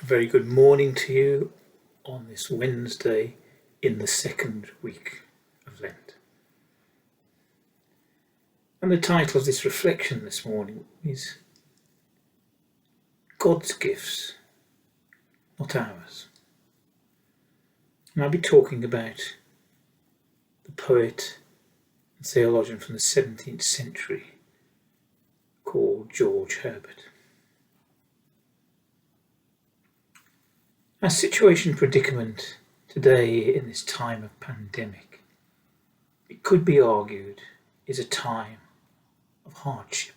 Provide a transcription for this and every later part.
very good morning to you on this Wednesday in the second week of Lent. And the title of this reflection this morning is God's Gifts, Not Ours. And I'll be talking about the poet and theologian from the 17th century called George Herbert. Our situation predicament today in this time of pandemic, it could be argued, is a time of hardship.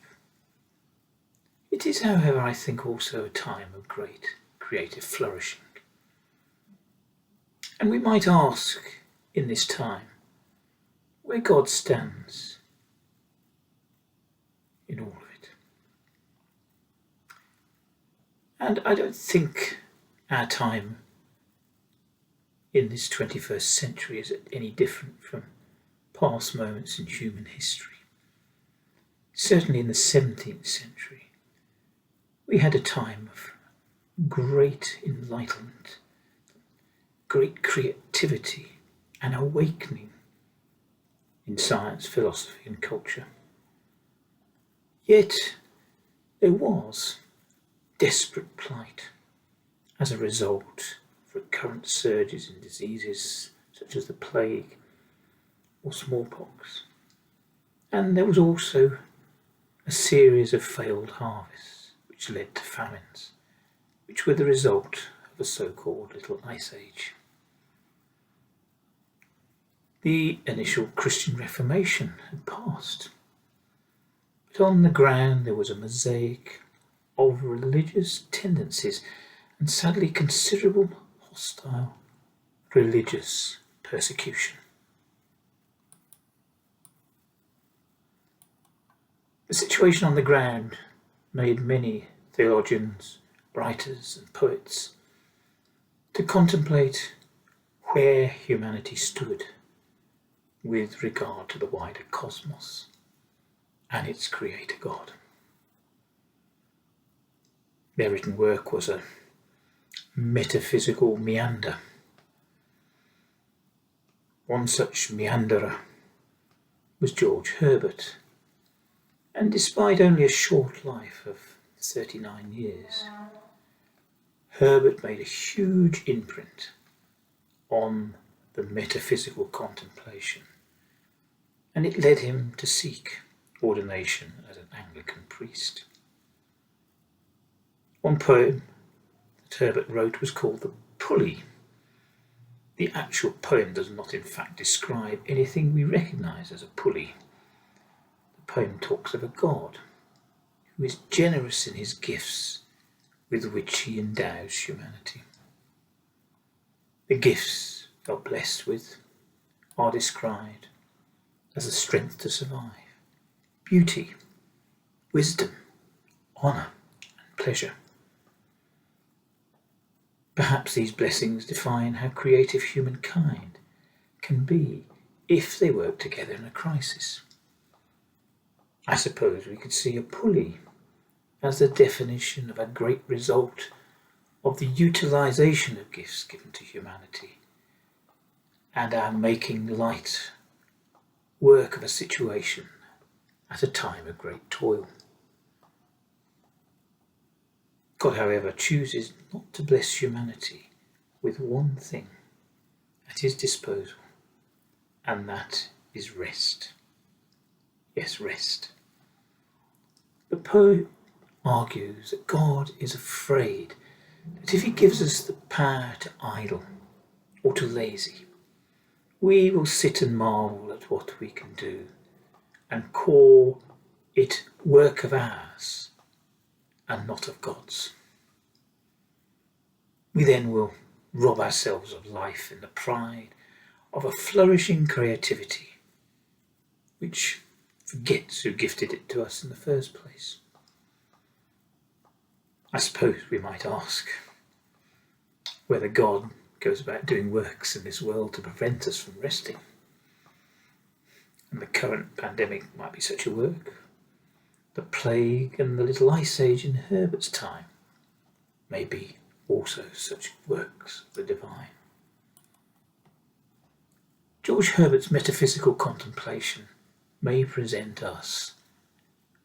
It is, however, I think also a time of great creative flourishing. And we might ask in this time where God stands in all of it. And I don't think our time in this 21st century is any different from past moments in human history. Certainly in the 17th century, we had a time of great enlightenment, great creativity and awakening in science, philosophy and culture. Yet there was desperate plight as a result of recurrent surges in diseases such as the plague or smallpox. And there was also a series of failed harvests which led to famines, which were the result of a so-called Little Ice Age. The initial Christian Reformation had passed, but on the ground there was a mosaic of religious tendencies and sadly considerable hostile religious persecution. The situation on the ground made many theologians, writers and poets to contemplate where humanity stood with regard to the wider cosmos and its creator God. Their written work was a metaphysical meander. One such meanderer was George Herbert, and despite only a short life of 39 years, Herbert made a huge imprint on the metaphysical contemplation, and it led him to seek ordination as an Anglican priest. One poem that Herbert wrote was called the Pulley. The actual poem does not in fact describe anything we recognise as a pulley. The poem talks of a God who is generous in his gifts with which he endows humanity. The gifts you're blessed with are described as the strength to survive, beauty, wisdom, honour and pleasure. Perhaps these blessings define how creative humankind can be if they work together in a crisis. I suppose we could see a pulley as the definition of a great result of the utilisation of gifts given to humanity and our making light work of a situation at a time of great toil. God, however, chooses not to bless humanity with one thing at his disposal, and that is rest. Yes, rest. The poet argues that God is afraid that if he gives us the power to idle or to lazy, we will sit and marvel at what we can do and call it work of ours and not of God's. We then will rob ourselves of life in the pride of a flourishing creativity which forgets who gifted it to us in the first place. I suppose we might ask whether God goes about doing works in this world to prevent us from resting. And the current pandemic might be such a work. The plague and the Little Ice Age in Herbert's time may be also such works of the divine. George Herbert's metaphysical contemplation may present us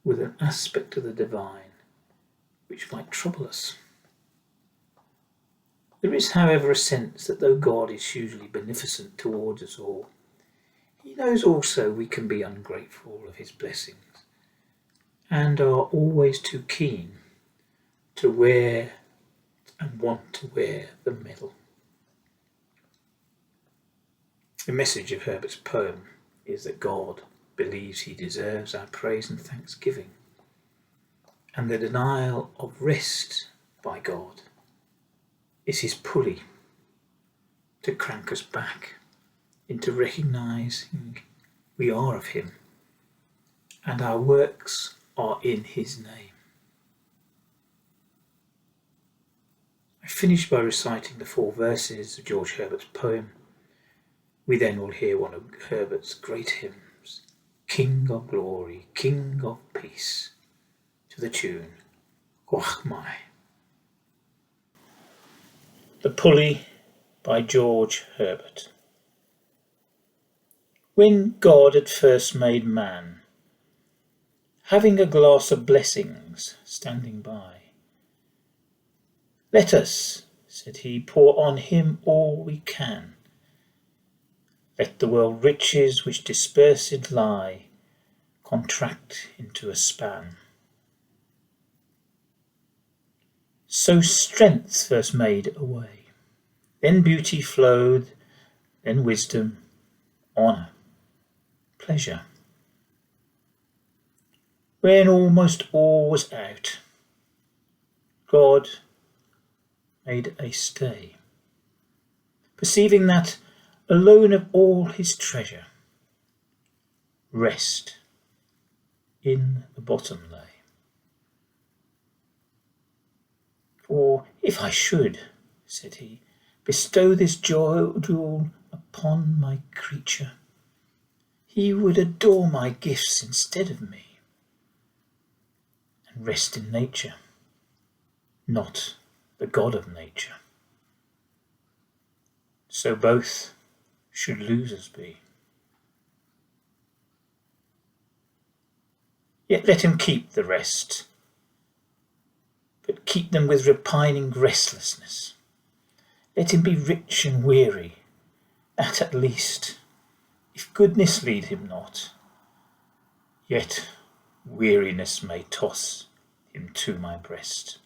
with an aspect of the divine which might trouble us. There is, however, a sense that though God is hugely beneficent towards us all, he knows also we can be ungrateful of his blessings and are always too keen to wear and want to wear the medal. The message of Herbert's poem is that God believes he deserves our praise and thanksgiving, and the denial of rest by God is his pulley to crank us back into recognising we are of him and our works are in his name. I finish by reciting the 4 verses of George Herbert's poem. We then will hear one of Herbert's great hymns, King of Glory, King of Peace, to the tune Gwachmai. The Pulley by George Herbert. When God had first made man, having a glass of blessings standing by, let us, said he, pour on him all we can. Let the world riches which dispersed lie contract into a span. So strength first made a way, then beauty flowed, then wisdom, honour, pleasure. When almost all was out, God made a stay, perceiving that alone of all his treasure, rest in the bottom lay. For if I should, said he, bestow this jewel upon my creature, he would adore my gifts instead of me, and rest in nature, not the God of nature. So both should losers be. Yet let him keep the rest, but keep them with repining restlessness. Let him be rich and weary, that at least, if goodness lead him not, yet weariness may toss him to my breast.